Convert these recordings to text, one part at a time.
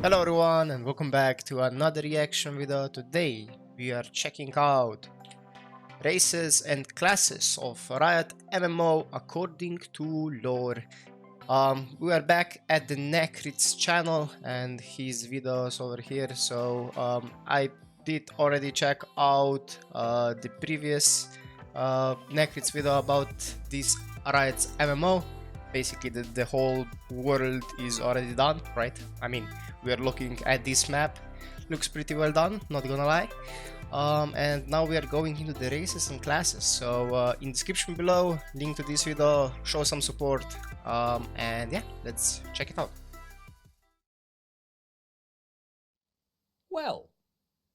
Hello everyone and welcome back to another reaction video. Today we are checking out races and classes of Riot MMO according to lore. We are back at the Necrit's channel and his videos over here. So I did already check out the previous Necrit's video about this Riot's MMO. Basically the whole world is already done, right? I mean, we are looking at this map, looks pretty well done, not gonna lie. And now we are going into the races and classes. So in description below, link to this video, show some support, and yeah, let's check it out. Well,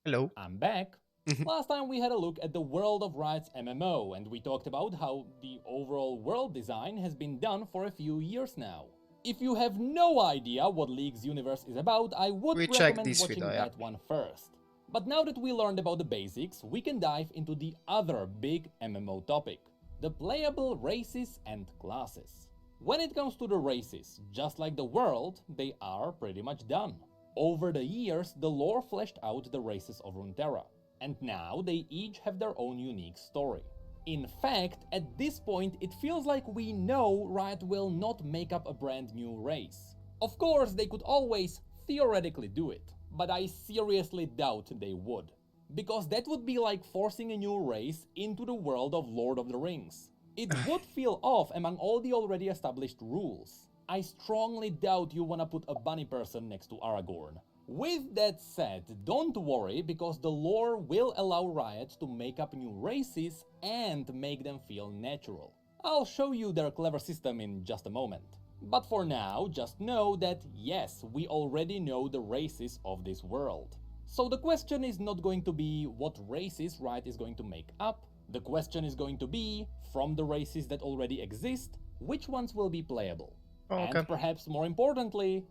Hello. I'm back. Last time we had a look at the world of Riot's MMO, and we talked about how the overall world design has been done for a few years now. If you have no idea what League's universe is about, I would recommend watching that one first. But now that we learned about the basics, we can dive into the other big MMO topic, the playable races and classes. When it comes to the races, just like the world, they are pretty much done. Over the years, the lore fleshed out the races of Runeterra, and now they each have their own unique story. In fact, at this point, it feels like we know Riot will not make up a brand new race. Of course, they could always theoretically do it, but I seriously doubt they would. Because that would be like forcing a new race into the world of Lord of the Rings. It would feel off among all the already established rules. I strongly doubt you wanna put a bunny person next to Aragorn. With that said, don't worry, because the lore will allow Riot to make up new races and make them feel natural. I'll show you their clever system in just a moment. But for now, just know that yes, we already know the races of this world. So the question is not going to be what races Riot is going to make up. The question is going to be, from the races that already exist, which ones will be playable? Okay. And perhaps more importantly,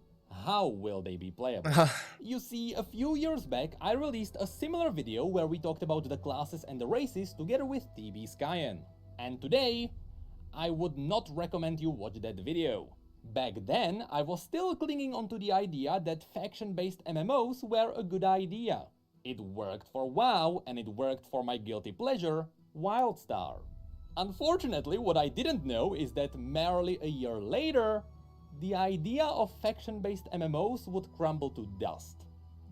how will they be playable? You see, a few years back, I released a similar video where we talked about the classes and the races together with TB Skyen. And today, I would not recommend you watch that video. Back then, I was still clinging onto the idea that faction-based MMOs were a good idea. It worked for WoW, and it worked for my guilty pleasure, Wildstar. Unfortunately, what I didn't know is that merely a year later, the idea of faction-based MMOs would crumble to dust.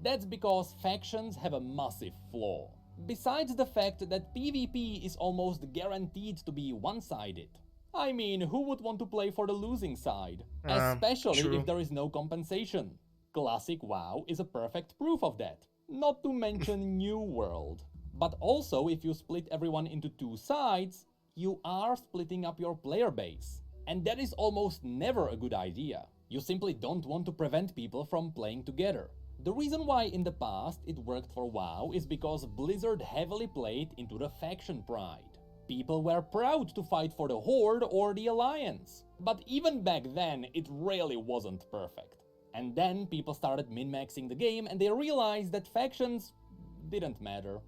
That's because factions have a massive flaw. Besides the fact that PvP is almost guaranteed to be one-sided. I mean, who would want to play for the losing side? Especially if there is no compensation. Classic WoW is a perfect proof of that. Not to mention New World. But also, if you split everyone into two sides, you are splitting up your player base. And that is almost never a good idea. You simply don't want to prevent people from playing together. The reason why in the past it worked for WoW is because Blizzard heavily played into the faction pride. People were proud to fight for the Horde or the Alliance. But even back then, it really wasn't perfect. And then people started min-maxing the game and they realized that factions didn't matter.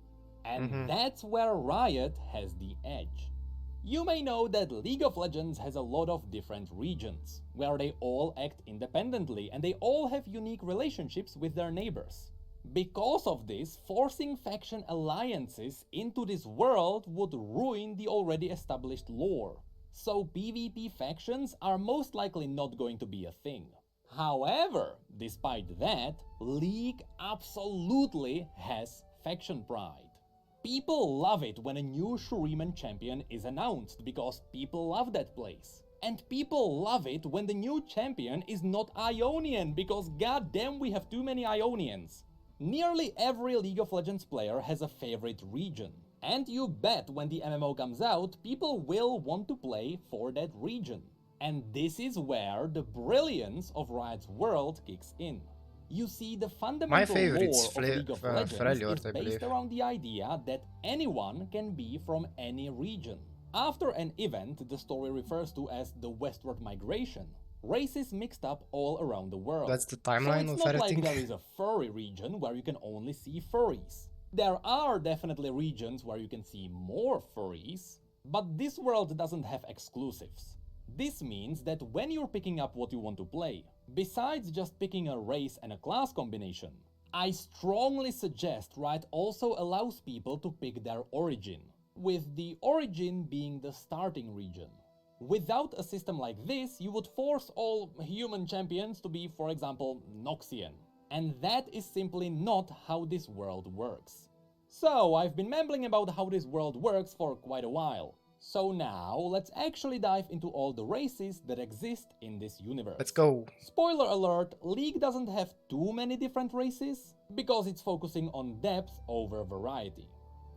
And that's where Riot has the edge. You may know that League of Legends has a lot of different regions, where they all act independently and they all have unique relationships with their neighbors. Because of this, forcing faction alliances into this world would ruin the already established lore. So PvP factions are most likely not going to be a thing. However, despite that, League absolutely has faction pride. People love it when a new Shuriman champion is announced, because people love that place. And people love it when the new champion is not Ionian, because goddamn we have too many Ionians. Nearly every League of Legends player has a favorite region. And you bet when the MMO comes out, people will want to play for that region. And this is where the brilliance of Riot's world kicks in. You see, the fundamental lore of League of Legends is based around the idea that anyone can be from any region. After an event the story refers to as the Westward Migration, races mixed up all around the world. That's the timeline so it's not like there is a furry region where you can only see furries. There are definitely regions where you can see more furries, but this world doesn't have exclusives. This means that when you're picking up what you want to play, besides just picking a race and a class combination, I strongly suggest Riot also allows people to pick their origin, with the origin being the starting region. Without a system like this, you would force all human champions to be, for example, Noxian. And that is simply not how this world works. So, I've been mumbling about how this world works for quite a while. So now, let's actually dive into all the races that exist in this universe. Let's go. Spoiler alert, League doesn't have too many different races, because it's focusing on depth over variety.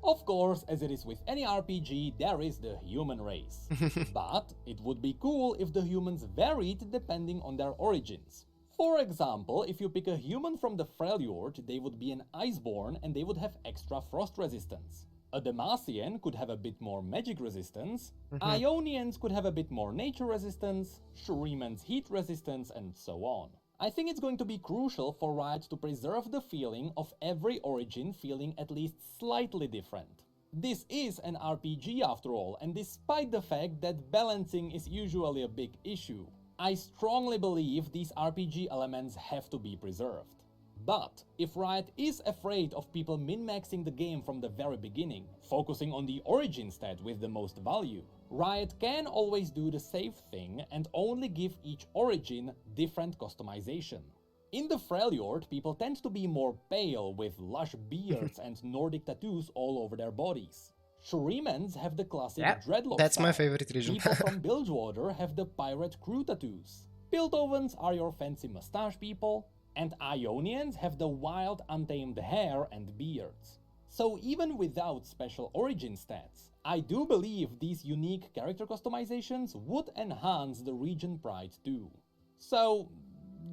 Of course, as it is with any RPG, there is the human race. But it would be cool if the humans varied depending on their origins. For example, if you pick a human from the Freljord, they would be an Iceborn and they would have extra frost resistance. A Demacian could have a bit more magic resistance, Ionians could have a bit more nature resistance, Shuriman's heat resistance, and so on. I think it's going to be crucial for Riot to preserve the feeling of every origin feeling at least slightly different. This is an RPG after all, and despite the fact that balancing is usually a big issue, I strongly believe these RPG elements have to be preserved. But if Riot is afraid of people min-maxing the game from the very beginning, focusing on the origin stat with the most value, Riot can always do the safe thing and only give each origin different customization. In the Freljord, people tend to be more pale with lush beards and Nordic tattoos all over their bodies. Shurimans have the classic dreadlock that's style. my favorite region. People from Bilgewater have the pirate crew tattoos. Piltovans are your fancy mustache people, and Ionians have the wild untamed hair and beards. So even without special origin stats, I do believe these unique character customizations would enhance the region pride too. So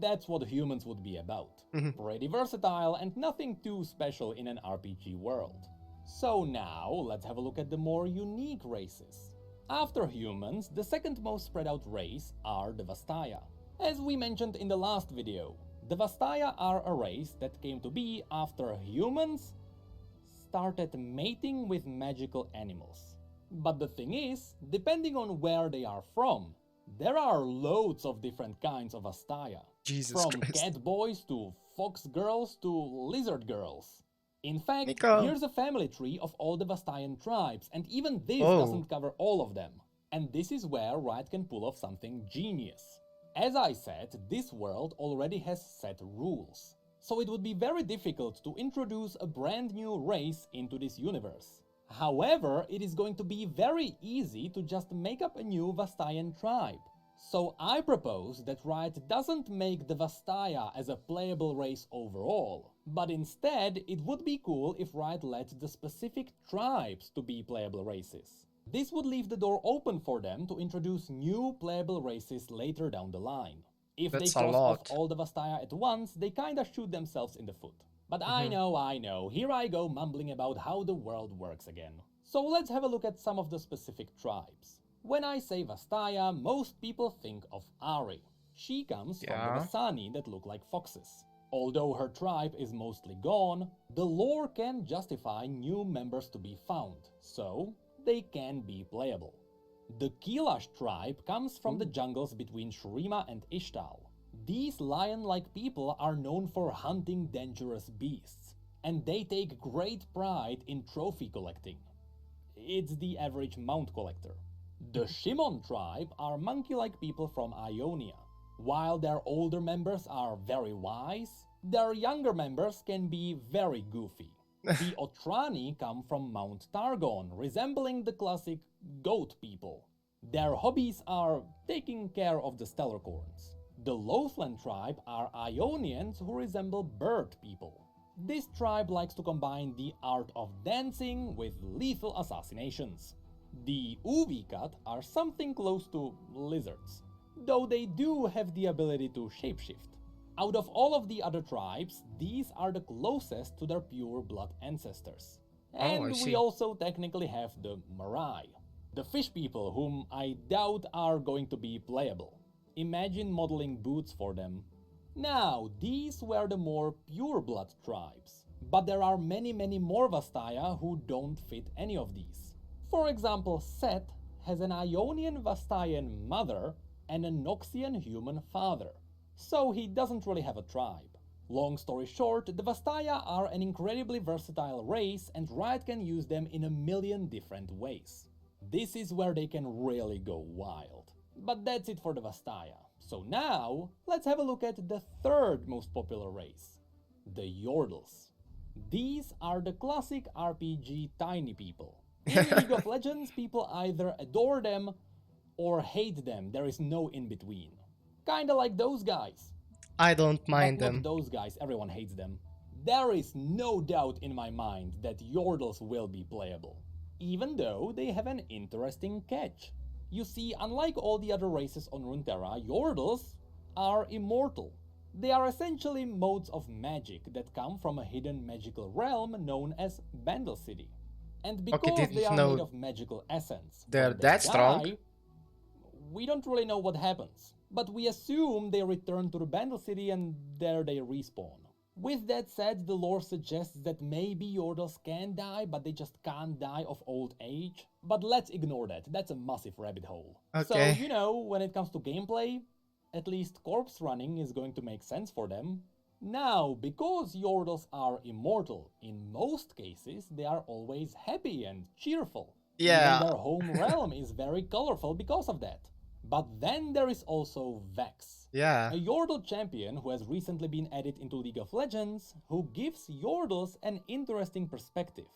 that's what humans would be about. Pretty versatile and nothing too special in an RPG world. So now let's have a look at the more unique races. After humans, the second most spread out race are the Vastaya. As we mentioned in the last video, the Vastaya are a race that came to be after humans started mating with magical animals. But the thing is, depending on where they are from, there are loads of different kinds of Vastaya. Jesus From Christ. cat boys to fox girls to lizard girls. In fact, Nico. here's a family tree of all the Vastayan tribes, and even this Oh. doesn't cover all of them. And this is where Riot can pull off something genius. As I said, this world already has set rules, so it would be very difficult to introduce a brand new race into this universe. However, it is going to be very easy to just make up a new Vastayan tribe. So I propose that Riot doesn't make the Vastaya as a playable race overall, but instead it would be cool if Riot let the specific tribes to be playable races. This would leave the door open for them to introduce new playable races later down the line. If That's they a cross lot. off all the Vastaya at once, they kinda shoot themselves in the foot. But I know, here I go mumbling about how the world works again. So let's have a look at some of the specific tribes. When I say Vastaya, most people think of Ari. She comes from the Vasani that look like foxes. Although her tribe is mostly gone, the lore can justify new members to be found, so they can be playable. The Kilash tribe comes from the jungles between Shurima and Ishtal. These lion-like people are known for hunting dangerous beasts, and they take great pride in trophy collecting. It's the average mount collector. The Shimon tribe are monkey-like people from Ionia. While their older members are very wise, their younger members can be very goofy. The Otrani come from Mount Targon, resembling the classic goat people. Their hobbies are taking care of the Stellarcorns. The Lothland tribe are Ionians who resemble bird people. This tribe likes to combine the art of dancing with lethal assassinations. The Uvikat are something close to lizards, though they do have the ability to shapeshift. Out of all of the other tribes, these are the closest to their pure blood ancestors. And we also technically have the Marai, the fish people whom I doubt are going to be playable. Imagine modeling boots for them. Now, these were the more pure blood tribes, but there are many more Vastaya who don't fit any of these. For example, Set has an Ionian Vastayan mother and a Noxian human father, so he doesn't really have a tribe. Long story short, the Vastaya are an incredibly versatile race and Riot can use them in a million different ways. This is where they can really go wild. But that's it for the Vastaya. So now, let's have a look at the third most popular race, the Yordles. These are the classic RPG tiny people. In League of Legends, people either adore them or hate them, there is no in-between. Kinda like those guys. I don't mind But not them. those guys, everyone hates them. There is no doubt in my mind that Yordles will be playable, even though they have an interesting catch. You see, unlike all the other races on Runeterra, Yordles are immortal. They are essentially modes of magic that come from a hidden magical realm known as Bandle City. And because they are made of magical essence, they're when that they strong. die, we don't really know what happens, but we assume they return to the Bandle City and there they respawn. With that said, the lore suggests that maybe Yordles can die, but they just can't die of old age. But let's ignore that, that's a massive rabbit hole. Okay. So, you know, when it comes to gameplay, at least corpse running is going to make sense for them. Now, because Yordles are immortal, in most cases they are always happy and cheerful. Yeah. Even their home realm is very colorful because of that. But then there is also Vex, Yeah. a Yordle champion who has recently been added into League of Legends, who gives Yordles an interesting perspective.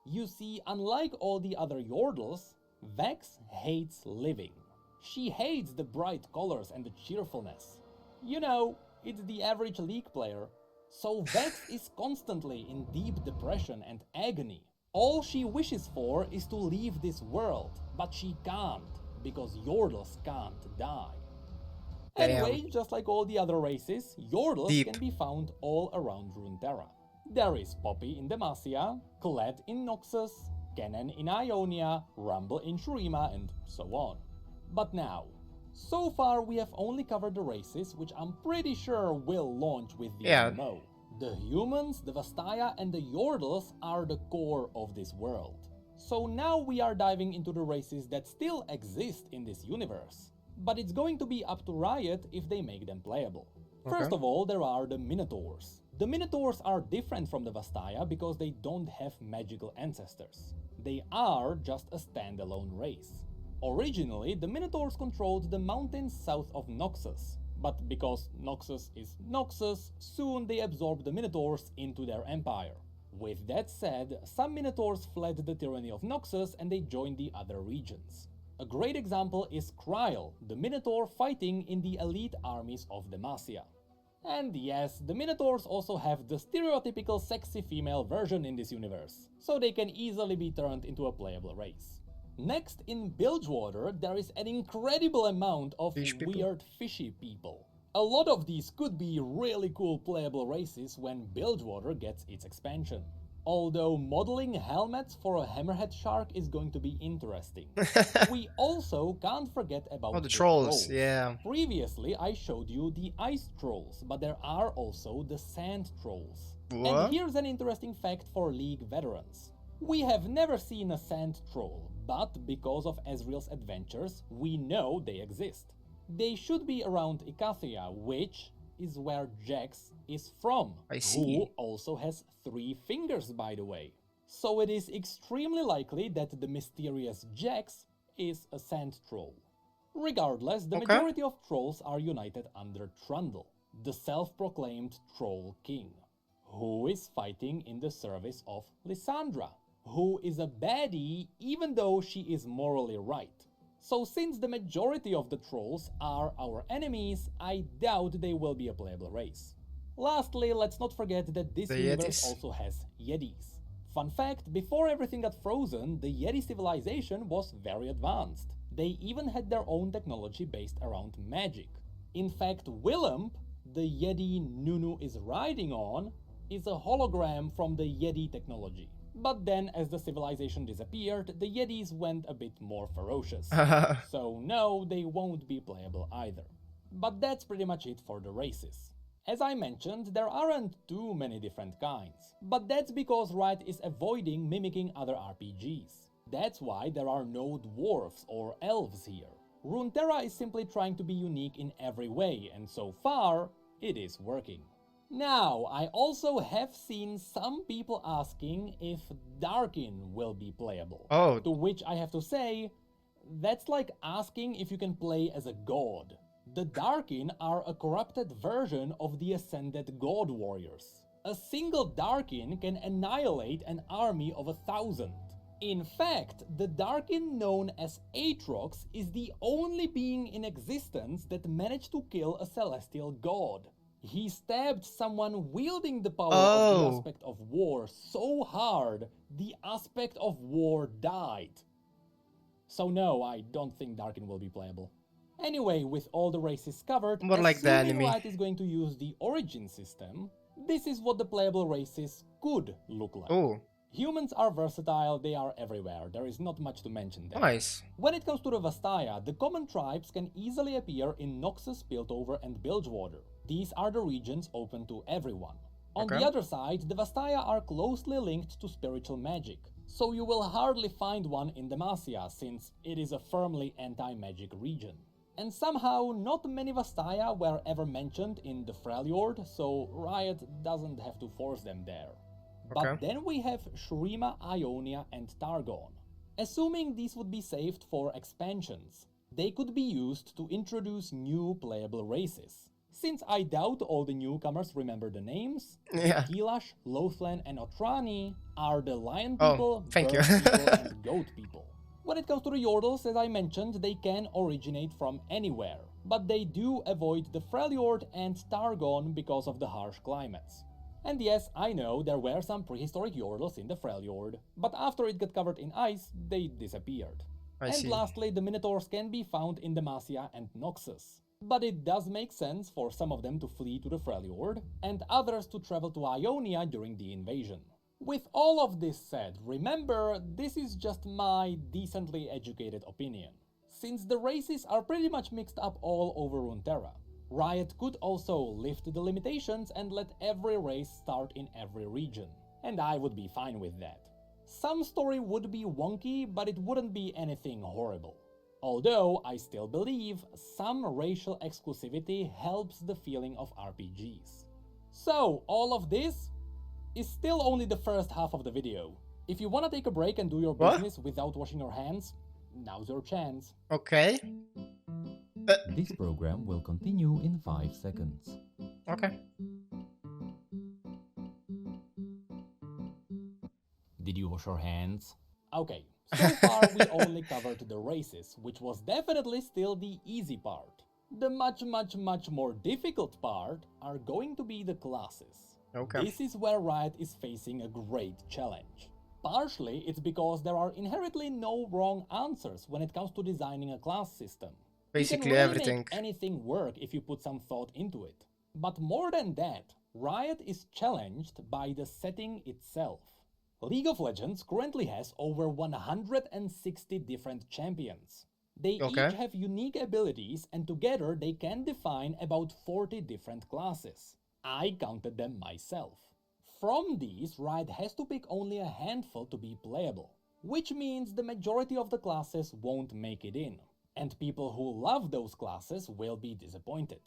You see, unlike all the other Yordles, Vex hates living. She hates the bright colors and the cheerfulness. You know, it's the average League player. So Vex is constantly in deep depression and agony. All she wishes for is to leave this world, but she can't, because Yordles can't die. Anyway, just like all the other races, Yordles can be found all around Runeterra. There is Poppy in Demacia, Kled in Noxus, Kennen in Ionia, Rumble in Shurima, and so on. But now, so far we have only covered the races which I'm pretty sure will launch with the MMO. The humans, the Vastaya, and the Yordles are the core of this world. So now we are diving into the races that still exist in this universe. But it's going to be up to Riot if they make them playable. First of all, there are the Minotaurs. The Minotaurs are different from the Vastaya because they don't have magical ancestors. They are just a standalone race. Originally, the Minotaurs controlled the mountains south of Noxus, but because Noxus is Noxus, soon they absorbed the Minotaurs into their empire. With that said, some Minotaurs fled the tyranny of Noxus and they joined the other regions. A great example is Kryl, the Minotaur fighting in the elite armies of Demacia. And yes, the Minotaurs also have the stereotypical sexy female version in this universe, so they can easily be turned into a playable race. Next, in Bilgewater, there is an incredible amount of weird fishy people. A lot of these could be really cool playable races when Bilgewater gets its expansion. Although modeling helmets for a hammerhead shark is going to be interesting. We also can't forget about the trolls. Yeah. Previously I showed you the ice trolls, but there are also the sand trolls. What? And here's an interesting fact for League veterans. We have never seen a sand troll, but because of Ezreal's adventures, we know they exist. They should be around Icathia, which is where Jax is from, who also has 3 fingers, by the way. So it is extremely likely that the mysterious Jax is a sand troll. Regardless, the majority of trolls are united under Trundle, the self-proclaimed Troll King, who is fighting in the service of Lysandra, who is a baddie even though she is morally right. So since the majority of the trolls are our enemies, I doubt they will be a playable race. Lastly, let's not forget that this universe also has Yetis. Fun fact, before everything got frozen, the Yeti civilization was very advanced. They even had their own technology based around magic. In fact, Willump, the Yeti Nunu is riding on, is a hologram from the Yeti technology. But then, as the civilization disappeared, the Yetis went a bit more ferocious. So no, they won't be playable either. But that's pretty much it for the races. As I mentioned, there aren't too many different kinds. But that's because Riot is avoiding mimicking other RPGs. that's why there are no dwarves or elves here. Runeterra is simply trying to be unique in every way, and so far, it is working. Now, I also have seen some people asking if Darkin will be playable. Oh. To which I have to say, that's like asking if you can play as a god. The Darkin are a corrupted version of the Ascended God Warriors. A single Darkin can annihilate an army of 1,000. In fact, the Darkin known as Aatrox is the only being in existence that managed to kill a celestial god. He stabbed someone wielding the power of the aspect of war so hard, the aspect of war died. So no, I don't think Darkin will be playable. Anyway, with all the races covered, More like the enemy. Riot is going to use the origin system, this is what the playable races could look like. Oh. Humans are versatile, they are everywhere, there is not much to mention there. Nice. When it comes to the Vastaya, the common tribes can easily appear in Noxus, Piltover and Bilgewater. These are the regions open to everyone. On the other side, the Vastaya are closely linked to spiritual magic, so you will hardly find one in Demacia, since it is a firmly anti-magic region. And somehow, not many Vastaya were ever mentioned in the Freljord, so Riot doesn't have to force them there. But then we have Shurima, Ionia and Targon. Assuming these would be saved for expansions, they could be used to introduce new playable races. Since I doubt all the newcomers remember the names, Gilash, Lothlan and Otrani are the lion people, bird people and goat people. When it comes to the Yordles, as I mentioned, they can originate from anywhere, but they do avoid the Freljord and Targon because of the harsh climates. And yes, I know there were some prehistoric Yordles in the Freljord, but after it got covered in ice, they disappeared. And lastly, the Minotaurs can be found in Demacia and Noxus. But it does make sense for some of them to flee to the Freljord, and others to travel to Ionia during the invasion. With all of this said, remember, this is just my decently educated opinion. Since the races are pretty much mixed up all over Runeterra, Riot could also lift the limitations and let every race start in every region, and I would be fine with that. Some story would be wonky, but it wouldn't be anything horrible. Although I still believe some racial exclusivity helps the feeling of RPGs. So, all of this is still only the first half of the video. If you wanna take a break and do your business without washing your hands, now's your chance. Okay. This program will continue in 5 seconds. Okay. Did you wash your hands? Okay, so far we only covered the races, which was definitely still the easy part. The much more difficult part are going to be the classes. Okay. This is where Riot is facing a great challenge. Partially, it's because there are inherently no wrong answers when it comes to designing a class system. Basically you can really everything. make anything work if you put some thought into it. But more than that, Riot is challenged by the setting itself. League of Legends currently has over 160 different champions. They each have unique abilities, and together they can define about 40 different classes. I counted them myself. From these, Riot has to pick only a handful to be playable, which means the majority of the classes won't make it in, and people who love those classes will be disappointed.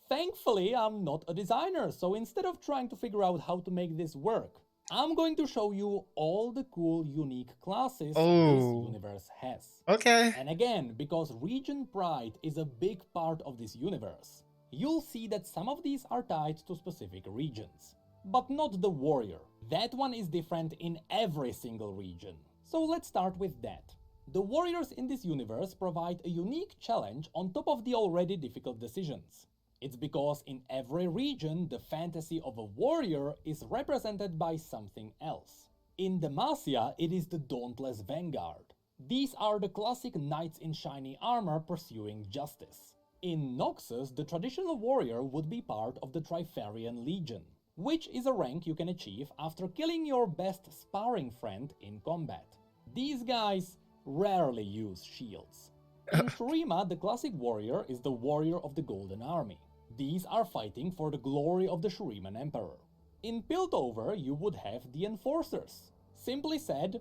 Thankfully, I'm not a designer, so instead of trying to figure out how to make this work, I'm going to show you all the cool, unique classes this universe has. Okay. And again, because region pride is a big part of this universe, you'll see that some of these are tied to specific regions. But not the warrior. That one is different in every single region. So let's start with that. The warriors in this universe provide a unique challenge on top of the already difficult decisions. It's because in every region, the fantasy of a warrior is represented by something else. In Demacia, it is the Dauntless Vanguard. These are the classic knights in shiny armor pursuing justice. In Noxus, the traditional warrior would be part of the Trifarian Legion, which is a rank you can achieve after killing your best sparring friend in combat. These guys rarely use shields. In Shurima, the classic warrior is the warrior of the Golden Army. These are fighting for the glory of the Shuriman Emperor. In Piltover, you would have the Enforcers. Simply said,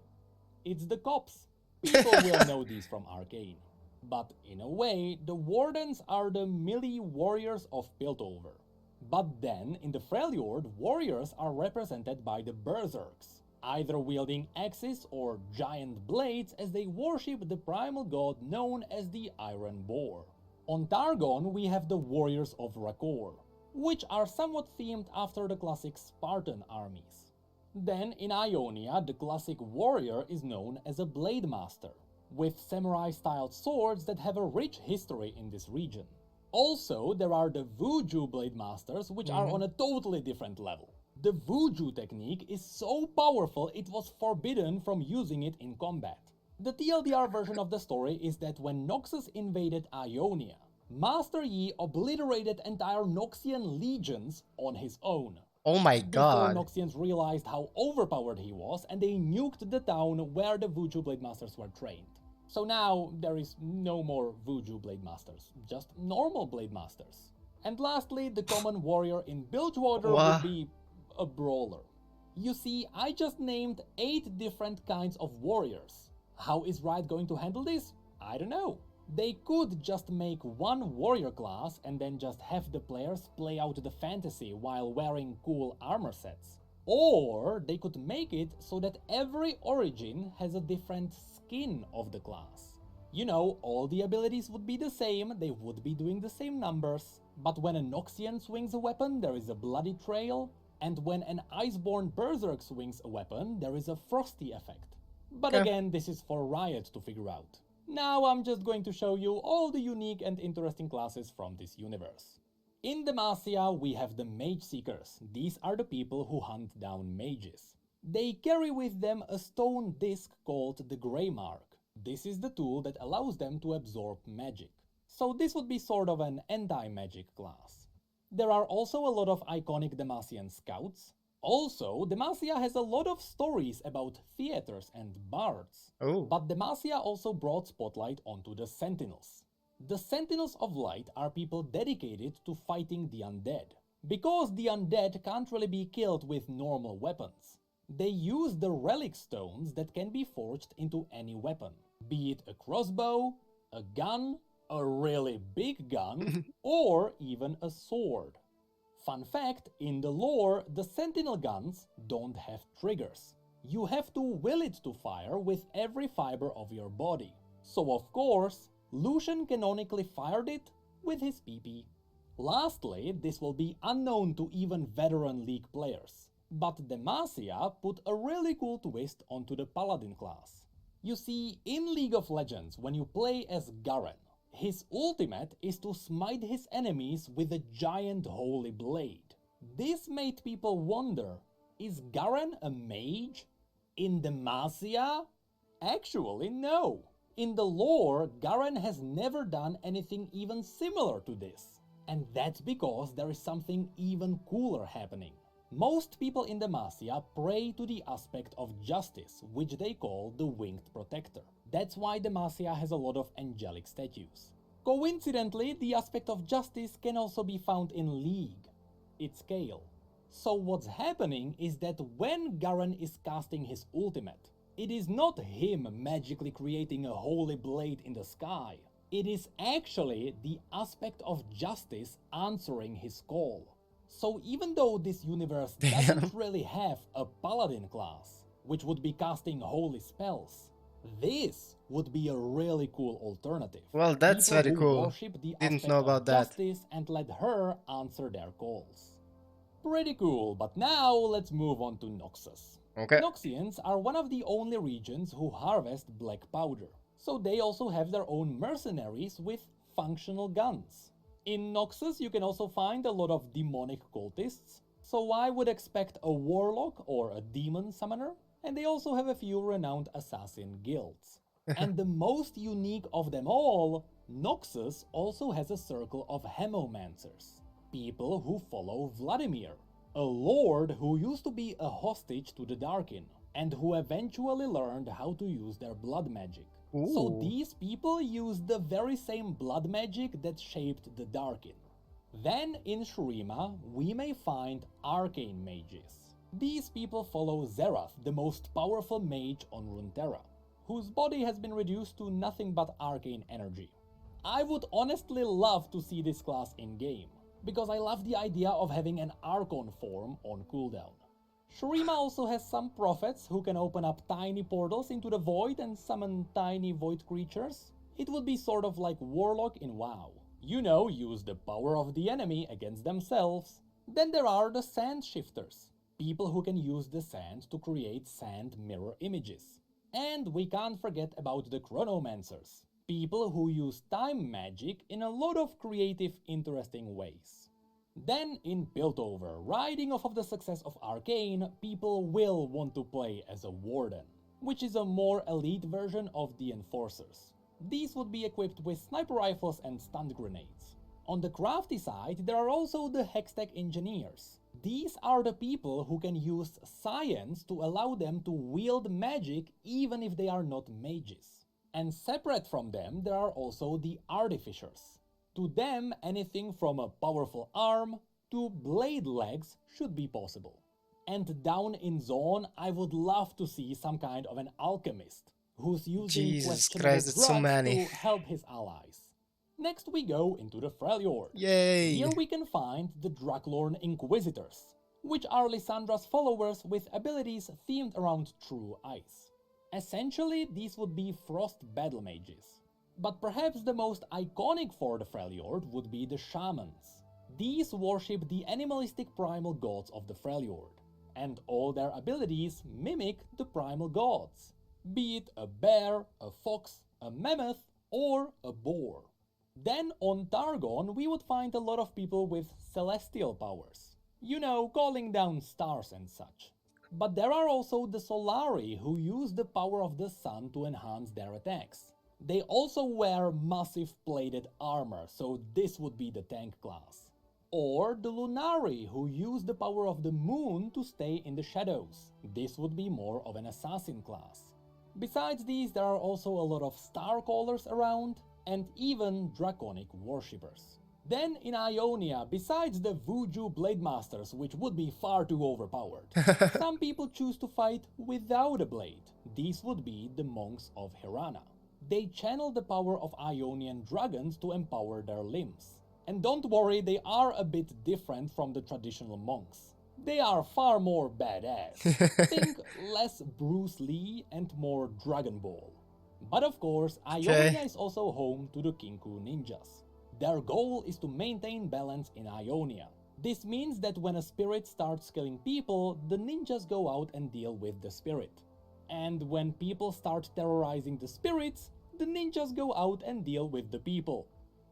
it's the cops. People will know these from Arcane. But in a way, the Wardens are the melee warriors of Piltover. But then, in the Freljord, warriors are represented by the Berserks, either wielding axes or giant blades as they worship the primal god known as the Iron Boar. On Targon, we have the Warriors of Rakor, which are somewhat themed after the classic Spartan armies. Then, in Ionia, the classic warrior is known as a Blade Master, with samurai-styled swords that have a rich history in this region. Also, there are the Vuju Blade Masters, which are on a totally different level. The Vuju technique is so powerful it was forbidden from using it in combat. The TLDR version of the story is that when Noxus invaded Ionia, Master Yi obliterated entire Noxian legions on his own. Oh my Before god. Noxians realized how overpowered he was, and they nuked the town where the Vuju Blade Masters were trained. So now there is no more Vuju Blade Masters, just normal Blade Masters. And lastly, the common warrior in Bilgewater would be a brawler. You see, I just named 8 different kinds of warriors. How is Riot going to handle this? I don't know. They could just make one warrior class and then just have the players play out the fantasy while wearing cool armor sets. Or they could make it so that every origin has a different skin of the class. You know, all the abilities would be the same, they would be doing the same numbers, but when a Noxian swings a weapon, there is a bloody trail, and when an Iceborne Berserk swings a weapon, there is a frosty effect. But again, this is for Riot to figure out. Now I'm just going to show you all the unique and interesting classes from this universe. In Demacia, we have the Mage Seekers. These are the people who hunt down mages. They carry with them a stone disc called the Grey Mark. This is the tool that allows them to absorb magic. So this would be sort of an anti-magic class. There are also a lot of iconic Demacian scouts. Also, Demacia has a lot of stories about theaters and bards. But Demacia also brought spotlight onto the Sentinels. The Sentinels of Light are people dedicated to fighting the undead. Because the undead can't really be killed with normal weapons, they use the relic stones that can be forged into any weapon, be it a crossbow, a gun, a really big gun, or even a sword. Fun fact, in the lore, the Sentinel guns don't have triggers. You have to will it to fire with every fiber of your body. So of course, Lucian canonically fired it with his PP. Lastly, this will be unknown to even veteran League players, but Demacia put a really cool twist onto the Paladin class. You see, in League of Legends, when you play as Garen, his ultimate is to smite his enemies with a giant holy blade. This made people wonder, is Garen a mage? In Demacia? Actually, no. In the lore, Garen has never done anything even similar to this. And that's because there is something even cooler happening. Most people in Demacia pray to the aspect of justice, which they call the Winged Protector. That's why Demacia has a lot of angelic statues. Coincidentally, the aspect of justice can also be found in League, its scale. So what's happening is that when Garen is casting his ultimate, it is not him magically creating a holy blade in the sky. It is actually the aspect of justice answering his call. So even though this universe doesn't really have a paladin class, which would be casting holy spells, this would be a really cool alternative. Well, that's People very who cool. worship the Didn't aspect know of about that. justice and let her answer their calls. Pretty cool, but now let's move on to Noxus. Okay. Noxians are one of the only regions who harvest black powder, so they also have their own mercenaries with functional guns. In Noxus you can also find a lot of demonic cultists, so I would expect a warlock or a demon summoner, and they also have a few renowned assassin guilds. And the most unique of them all, Noxus also has a circle of hemomancers, people who follow Vladimir, a lord who used to be a hostage to the Darkin, and who eventually learned how to use their blood magic. So these people use the very same blood magic that shaped the Darkin. Then in Shurima, we may find arcane mages. These people follow Zerath, the most powerful mage on Runeterra. whose body has been reduced to nothing but arcane energy. I would honestly love to see this class in-game, because I love the idea of having an Archon form on cooldown. Shurima also has some prophets who can open up tiny portals into the void and summon tiny void creatures. It would be sort of like Warlock in WoW. You know, use the power of the enemy against themselves. Then there are the Sand Shifters, people who can use the sand to create sand mirror images. And we can't forget about the Chronomancers, people who use time magic in a lot of creative, interesting ways. Then in Piltover, riding off of the success of Arcane, people will want to play as a Warden, which is a more elite version of the Enforcers. These would be equipped with sniper rifles and stun grenades. On the crafty side, there are also the Hextech Engineers. These are the people who can use science to allow them to wield magic even if they are not mages. And separate from them, there are also the Artificers. To them, anything from a powerful arm to blade legs should be possible. And down in Zone, I would love to see some kind of an alchemist who's using Jesus questionable Christ, it's so drugs many. to help his allies. Next we go into the Freljord. Yay! Here we can find the Draklorn Inquisitors, which are Lyssandra's followers with abilities themed around true ice. Essentially, these would be frost battle mages. But perhaps the most iconic for the Freljord would be the Shamans. These worship the animalistic primal gods of the Freljord, and all their abilities mimic the primal gods, be it a bear, a fox, a mammoth, or a boar. Then on Targon we would find a lot of people with celestial powers, you know, calling down stars and such. But there are also the Solari who use the power of the sun to enhance their attacks. They also wear massive plated armor, so this would be the tank class. Or the Lunari, who use the power of the moon to stay in the shadows. This would be more of an assassin class. Besides these, there are also a lot of Starcallers around, and even Draconic worshippers. Then in Ionia, besides the Vuju Blade Masters, which would be far too overpowered, some people choose to fight without a blade. These would be the monks of Hirana. They channel the power of Ionian dragons to empower their limbs. And don't worry, they are a bit different from the traditional monks. They are far more badass. Think less Bruce Lee and more Dragon Ball. But of course, Ionia is also home to the Kinku ninjas. Their goal is to maintain balance in Ionia. This means that when a spirit starts killing people, the ninjas go out and deal with the spirit. And when people start terrorizing the spirits, the ninjas go out and deal with the people.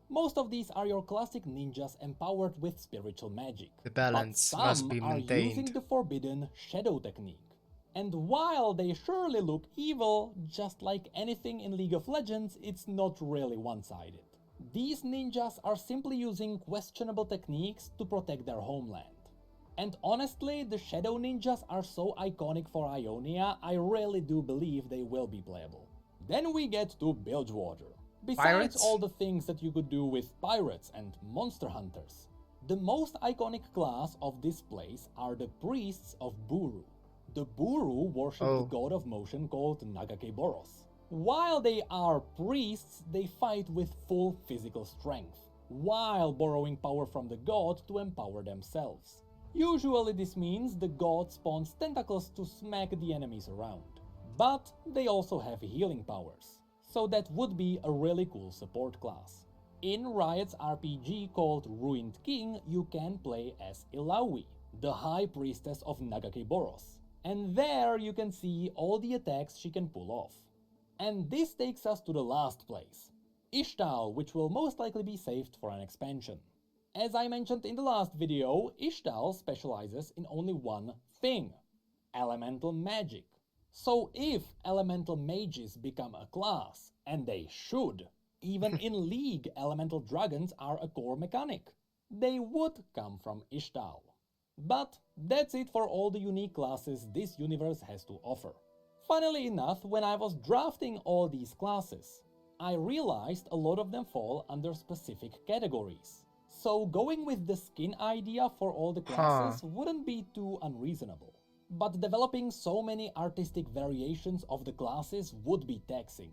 Most of these are your classic ninjas empowered with spiritual magic. The balance but must some be are maintained. using the forbidden shadow technique. And while they surely look evil, just like anything in League of Legends, it's not really one-sided. These ninjas are simply using questionable techniques to protect their homeland. And honestly, the Shadow Ninjas are so iconic for Ionia, I really do believe they will be playable. Then we get to Bilgewater. Besides Pirates? all the things that you could do with pirates and monster hunters, the most iconic class of this place are the Priests of Buru. The Buru worship the god of motion called Nagake Boros. While they are priests, they fight with full physical strength, while borrowing power from the god to empower themselves. Usually this means the god spawns tentacles to smack the enemies around. But they also have healing powers, so that would be a really cool support class. In Riot's RPG called Ruined King, you can play as Illaoi, the High Priestess of Nagake Boros. And there you can see all the attacks she can pull off. And this takes us to the last place, Ixtal, which will most likely be saved for an expansion. As I mentioned in the last video, Ixtal specializes in only one thing: elemental magic. So if elemental mages become a class, and they should, even in League elemental dragons are a core mechanic, they would come from Ixtal. But that's it for all the unique classes this universe has to offer. Funnily enough, when I was drafting all these classes, I realized a lot of them fall under specific categories. So going with the skin idea for all the classes wouldn't be too unreasonable. but developing so many artistic variations of the classes would be taxing.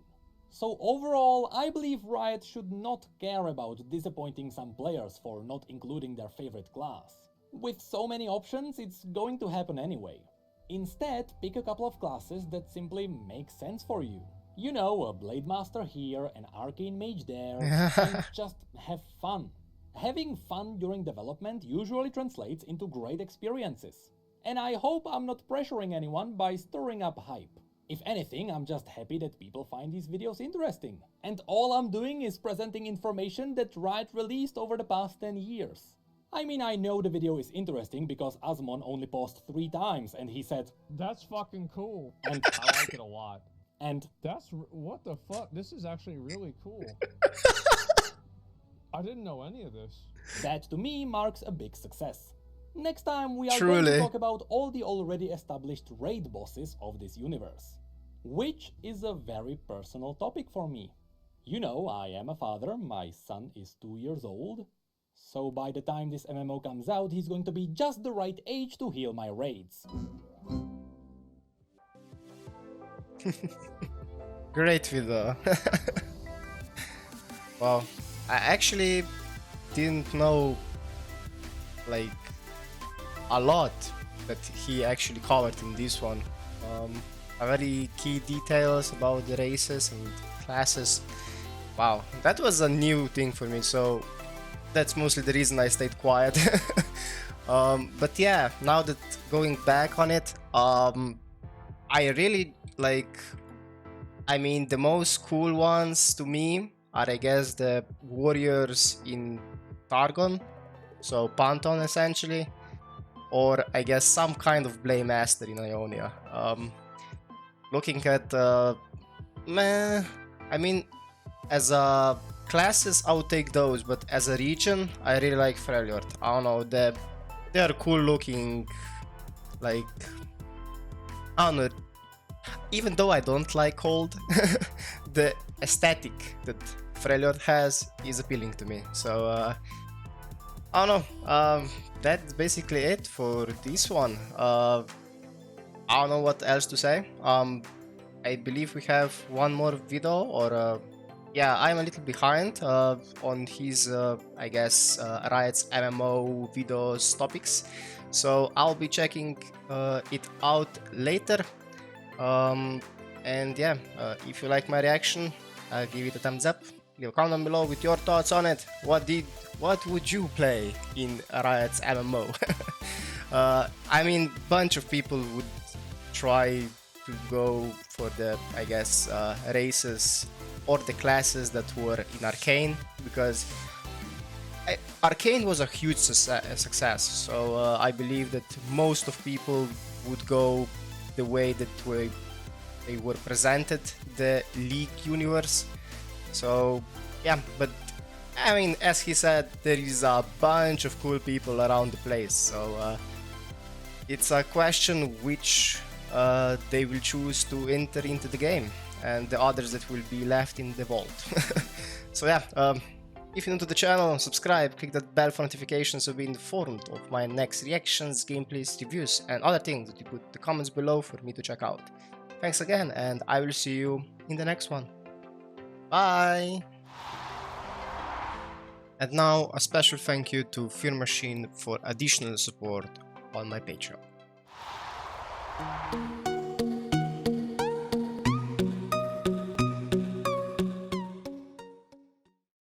So overall, I believe Riot should not care about disappointing some players for not including their favorite class. With so many options, it's going to happen anyway. Instead, pick a couple of classes that simply make sense for you. You know, a Blade Master here, an Arcane Mage there, and just have fun. Having fun during development usually translates into great experiences. And I hope I'm not pressuring anyone by stirring up hype. If anything, I'm just happy that people find these videos interesting. And all I'm doing is presenting information that Riot released over the past 10 years. I mean, I know the video is interesting because Asmon only paused 3 times and he said, "That's fucking cool." And I like it a lot. And what the fuck? This is actually really cool. I didn't know any of this. That to me marks a big success. Next time we are Truly going to talk about all the already established raid bosses of this universe. Which is a very personal topic for me. You know, I am a father, my son is 2 years old. So by the time this MMO comes out, he's going to be just the right age to heal my raids. Great video. Wow, I actually didn't know like a lot that he actually covered in this one. A very key details about the races and classes. Wow, that was a new thing for me, so that's mostly the reason I stayed quiet. But yeah, now that going back on it, I really like, I mean, the most cool ones to me are, I guess, the warriors in Targon, so Pantheon essentially, or I guess some kind of Blade Master in Ionia. Looking at, I mean, as a classes, I would take those, but as a region, I really like Freljord. I don't know, they are cool looking, like, I don't know, even though I don't like cold, the aesthetic that Freljord has is appealing to me. So, I don't know, that's basically it for this one. I don't know what else to say. I believe we have one more video, or yeah, I'm a little behind on his, I guess, Riot's MMO videos topics, so I'll be checking it out later. And yeah, if you like my reaction, give it a thumbs up. Leave a comment below with your thoughts on it. What would you play in Riot's MMO? I mean, bunch of people would try to go for the, I guess, races or the classes that were in Arcane, because Arcane was a huge success, so I believe that most of people would go the way that they were presented, the League universe. So yeah, but I mean, as he said, there is a bunch of cool people around the place, so it's a question which they will choose to enter into the game, and the others that will be left in the vault. So yeah, if you're new to the channel, subscribe, click that bell for notifications to be informed of my next reactions, gameplays, reviews, and other things that you put the comments below for me to check out. Thanks again, and I will see you in the next one. Bye! And now a special thank you to Fear Machine for additional support on my Patreon.